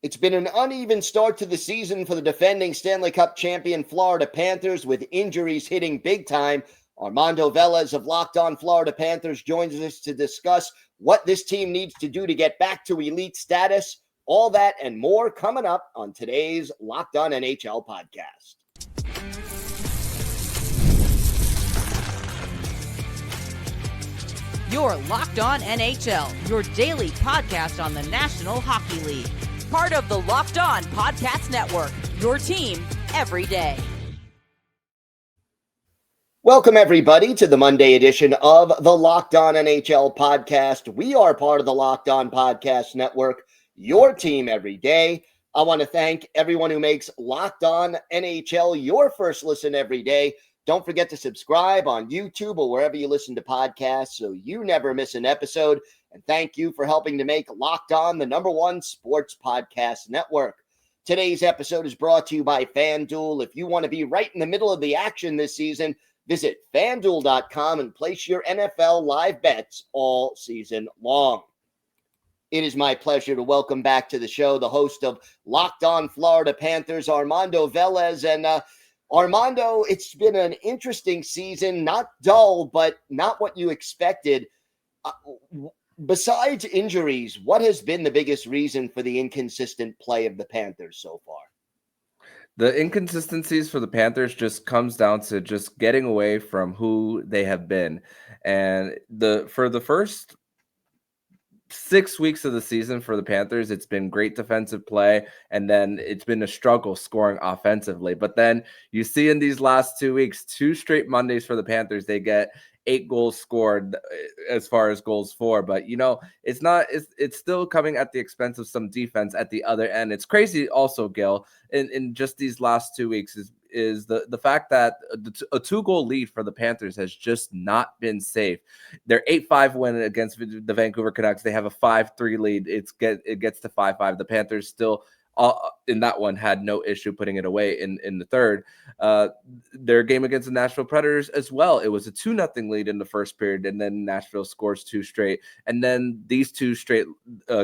It's been an uneven start to the season for the defending Stanley Cup champion Florida Panthers, with injuries hitting big time. Armando Velez of Locked On Florida Panthers joins us to discuss what this team needs to do to get back to elite status. All that and more coming up on today's Locked On NHL podcast. You're Locked On NHL, your daily podcast on the National Hockey League. Part of the Locked On Podcast Network, your team every day. Welcome, everybody, to the Monday edition of the Locked On NHL podcast. We are part of the Locked On Podcast Network, your team every day. I want to thank everyone who makes Locked On NHL your first listen every day. Don't forget to subscribe on YouTube or wherever you listen to podcasts so you never miss an episode. And thank you for helping to make Locked On the #1 sports podcast network. Today's episode is brought to you by FanDuel. If you want to be right in the middle of the action this season, visit FanDuel.com and place your NFL live bets all season long. It is my pleasure to welcome back to the show the host of Locked On Florida Panthers, Armando Velez. And Armando, it's been an interesting season, not dull, but not what you expected. Besides injuries, what has been the biggest reason for the inconsistent play of the Panthers so far? The inconsistencies for the Panthers just comes down to just getting away from who they have been. And for the first 6 weeks of the season for the Panthers, it's been great defensive play, and then it's been a struggle scoring offensively. But then you see in these last 2 weeks, 2 straight Mondays for the Panthers, they get 8 goals scored as far as goals for. But it's still coming at the expense of some defense at the other end. It's crazy also, Gil, in just these last 2 weeks is the fact that a 2-goal lead for the Panthers has just not been safe. Their 8-5 win against the Vancouver Canucks, they have a 5-3 lead. It gets to 5-5. The Panthers still in that one had no issue putting it away in the third. Their game against the Nashville Predators as well, it was a 2-0 lead in the first period, and then Nashville scores 2 straight. And then these 2 straight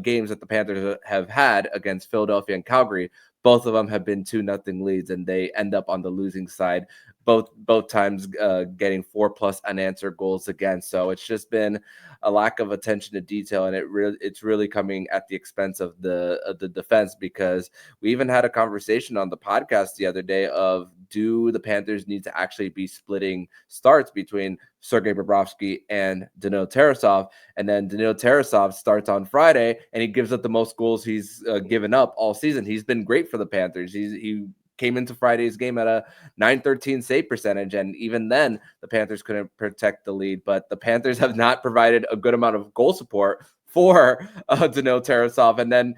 games that the Panthers have had against Philadelphia and Calgary, both of them have been 2-0 leads, and they end up on the losing side both times, getting 4+ unanswered goals against. So it's just been a lack of attention to detail, and it's really coming at the expense of the defense, because we even had a conversation on the podcast the other day of, do the Panthers need to actually be splitting starts between Sergei Bobrovsky and Danilo Tarasov? And then Danilo Tarasov starts on Friday, and he gives up the most goals he's given up all season. He's been great for the Panthers. He came into Friday's game at a .913 save percentage, and even then the Panthers couldn't protect the lead. But the Panthers have not provided a good amount of goal support for Danilo Tarasov. And then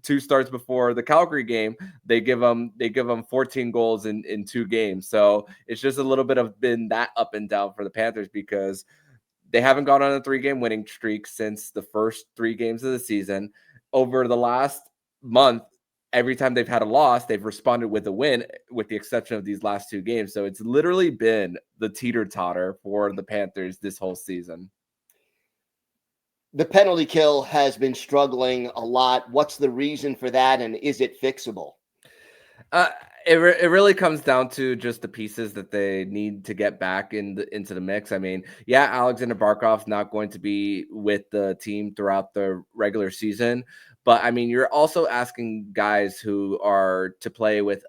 2 starts before the Calgary game, they give them 14 goals in 2 games. So it's just a little bit of been that up and down for the Panthers, because they haven't gone on a 3-game winning streak since the first 3 games of the season. Over the last month, every time they've had a loss, they've responded with a win, with the exception of these last 2 games. So it's literally been the teeter-totter for the Panthers this whole season. The penalty kill has been struggling a lot. What's the reason for that, and is it fixable? It really comes down to just the pieces that they need to get back into the mix. I mean, yeah, Alexander Barkov's not going to be with the team throughout the regular season, but I mean, you're also asking guys who are to play with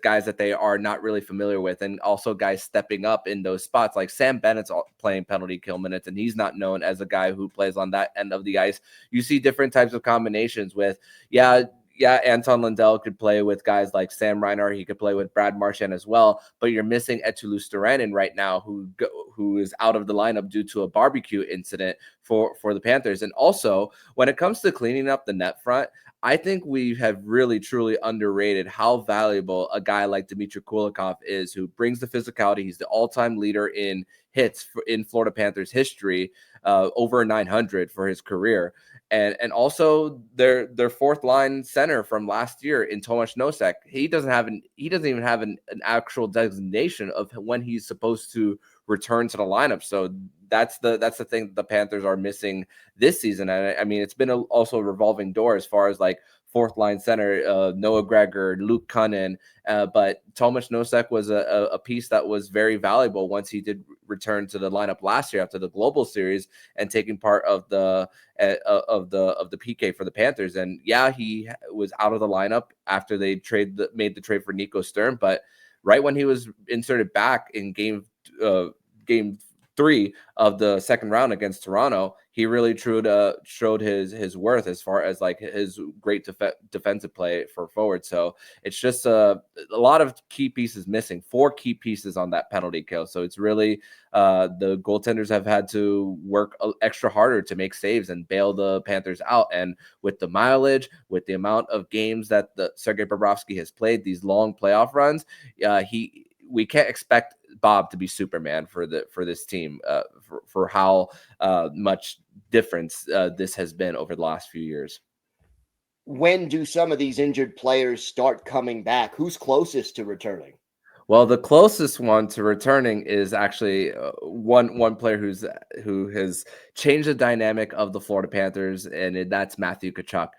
guys that they are not really familiar with, and also guys stepping up in those spots. Like Sam Bennett's playing penalty kill minutes, and he's not known as a guy who plays on that end of the ice. You see different types of combinations with, Anton Lundell could play with guys like Sam Reinhart. He could play with Brad Marchand as well, but you're missing Eetu Luostarinen right now, who is out of the lineup due to a barbecue incident for the Panthers. And also, when it comes to cleaning up the net front, I think we have really, truly underrated how valuable a guy like Dmitry Kulikov is, who brings the physicality. He's the all-time leader in hits in Florida Panthers history, over 900 for his career. And also their fourth line center from last year in Tomasz Nosek, he doesn't even have an actual designation of when he's supposed to return to the lineup. So that's the thing that the Panthers are missing this season. And I mean, it's been also a revolving door as far as like fourth line center, Noah Gregor, Luke Cunnin. But Tomas Nosek was a piece that was very valuable once he did return to the lineup last year after the Global Series and taking part of the PK for the Panthers. And yeah, he was out of the lineup after they made the trade for Nico Sturm, but right when he was inserted back in game 3 of the second round against Toronto, he really showed his worth as far as like his great defensive play for forward. So it's just a lot of key pieces missing, 4 key pieces on that penalty kill. So it's really the goaltenders have had to work extra harder to make saves and bail the Panthers out. And with the mileage, with the amount of games that the Sergei Bobrovsky has played, these long playoff runs, we can't expect Bob to be Superman for this team for how much difference this has been over the last few years. When do some of these injured players start coming back? Who's closest to returning? Well, the closest one to returning is actually one player who has changed the dynamic of the Florida Panthers, and that's Matthew Tkachuk.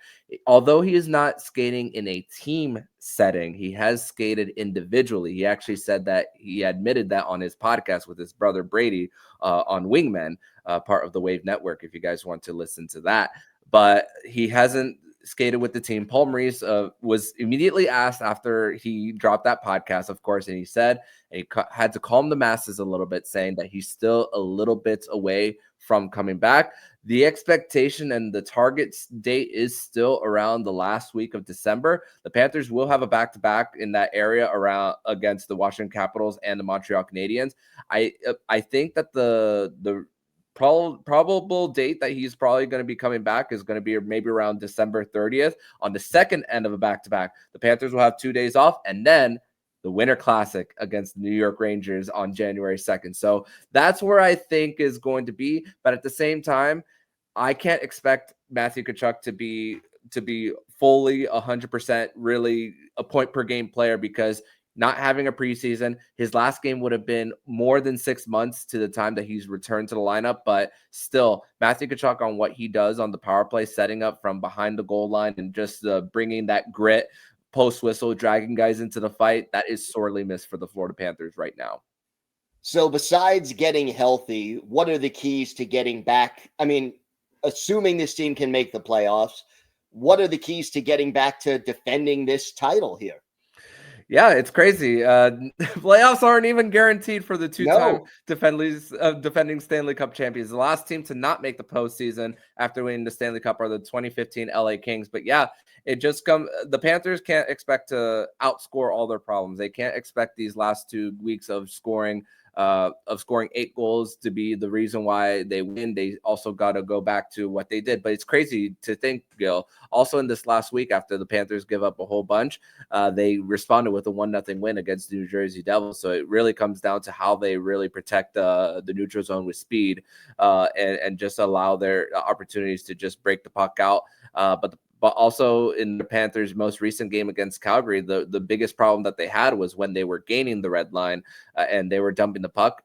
Although he is not skating in a team setting, he has skated individually. He actually said that he admitted that on his podcast with his brother Brady on Wingmen, part of the Wave Network, if you guys want to listen to that. But he hasn't skated with the team. Paul Maurice was immediately asked after he dropped that podcast, of course, and he said he had to calm the masses a little bit, saying that he's still a little bit away from coming back. The expectation and the target date is still around the last week of December. The Panthers will have a back-to-back in that area around against the Washington Capitals and the Montreal Canadiens. I think that the probable date that he's probably going to be coming back is going to be maybe around December 30th on the second end of a back-to-back. The Panthers will have 2 days off, and then the Winter Classic against the New York Rangers on January 2nd. So that's where I think is going to be. But at the same time, I can't expect Matthew Tkachuk to be fully 100% really a point per game player, because not having a preseason, his last game would have been more than 6 months to the time that he's returned to the lineup. But still, Matthew Tkachuk on what he does on the power play, setting up from behind the goal line and just bringing that grit, post whistle, dragging guys into the fight, that is sorely missed for the Florida Panthers right now. So besides getting healthy, what are the keys to getting back? I mean, assuming this team can make the playoffs, what are the keys to getting back to defending this title here? Yeah, it's crazy. Playoffs aren't even guaranteed for the two-time defending Stanley Cup champions. The last team to not make the postseason after winning the Stanley Cup are the 2015 LA Kings. But yeah, the Panthers can't expect to outscore all their problems. They can't expect these last 2 weeks of scoring 8 goals to be the reason why they win. They also got to go back to what they did. But it's crazy to think, Gil, also in this last week after the Panthers give up a whole bunch, they responded with a 1-0 win against the New Jersey Devils. So it really comes down to how they really protect the neutral zone with speed and just allow their opportunities to just break the puck out. But also in the Panthers' most recent game against Calgary, the biggest problem that they had was when they were gaining the red line and they were dumping the puck.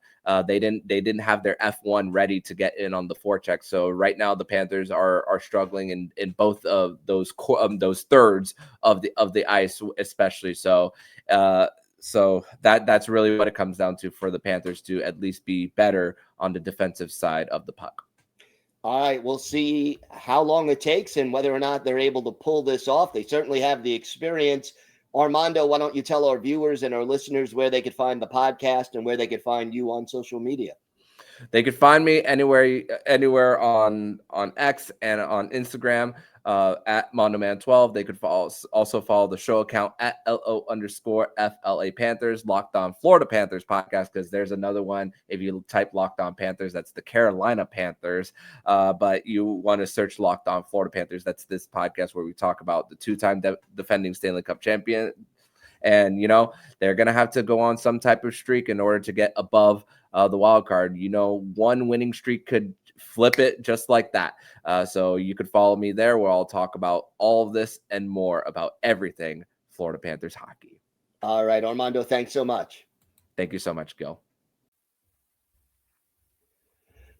They didn't have their F1 ready to get in on the forecheck. So right now the Panthers are struggling in both of those thirds of the ice, especially. So that's really what it comes down to for the Panthers to at least be better on the defensive side of the puck. All right, we'll see how long it takes and whether or not they're able to pull this off. They certainly have the experience. Armando, why don't you tell our viewers and our listeners where they could find the podcast and where they could find you on social media? They could find me anywhere on X and on Instagram at MondoMan12. They could also follow the show account at LO_FLA Panthers, Locked On Florida Panthers podcast, because there's another one. If you type Locked On Panthers, that's the Carolina Panthers. But you want to search Locked On Florida Panthers. That's this podcast where we talk about the 2-time defending Stanley Cup champion. And, they're going to have to go on some type of streak in order to get above the wild card. One winning streak could flip it just like that. So you could follow me there where I'll talk about all of this and more about everything Florida Panthers hockey. All right, Armando, thanks so much. Thank you so much, Gil.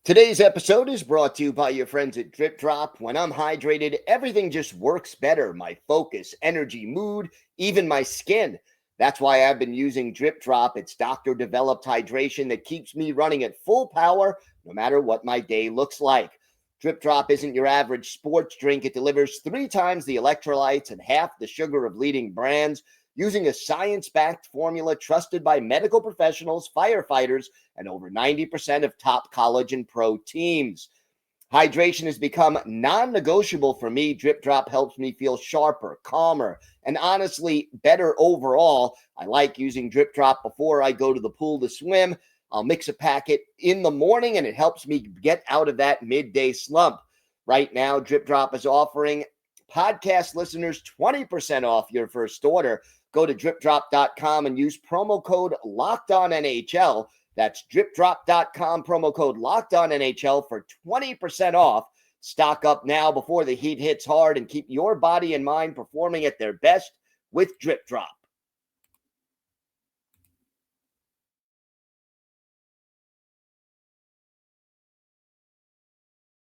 Today's episode is brought to you by your friends at Drip Drop. When I'm hydrated, everything just works better. My focus, energy, mood, even my skin. That's why I've been using Drip Drop. It's doctor-developed hydration that keeps me running at full power no matter what my day looks like. Drip Drop isn't your average sports drink. It delivers 3 times the electrolytes and half the sugar of leading brands, using a science-backed formula trusted by medical professionals, firefighters, and over 90% of top college and pro teams. Hydration has become non-negotiable for me. Drip Drop helps me feel sharper, calmer, and honestly better overall. I like using Drip Drop before I go to the pool to swim. I'll mix a packet in the morning, and it helps me get out of that midday slump. Right now, Drip Drop is offering podcast listeners 20% off your first order. Go to dripdrop.com and use promo code LOCKEDONNHL. That's dripdrop.com, promo code LOCKEDONNHL for 20% off. Stock up now before the heat hits hard and keep your body and mind performing at their best with Drip Drop.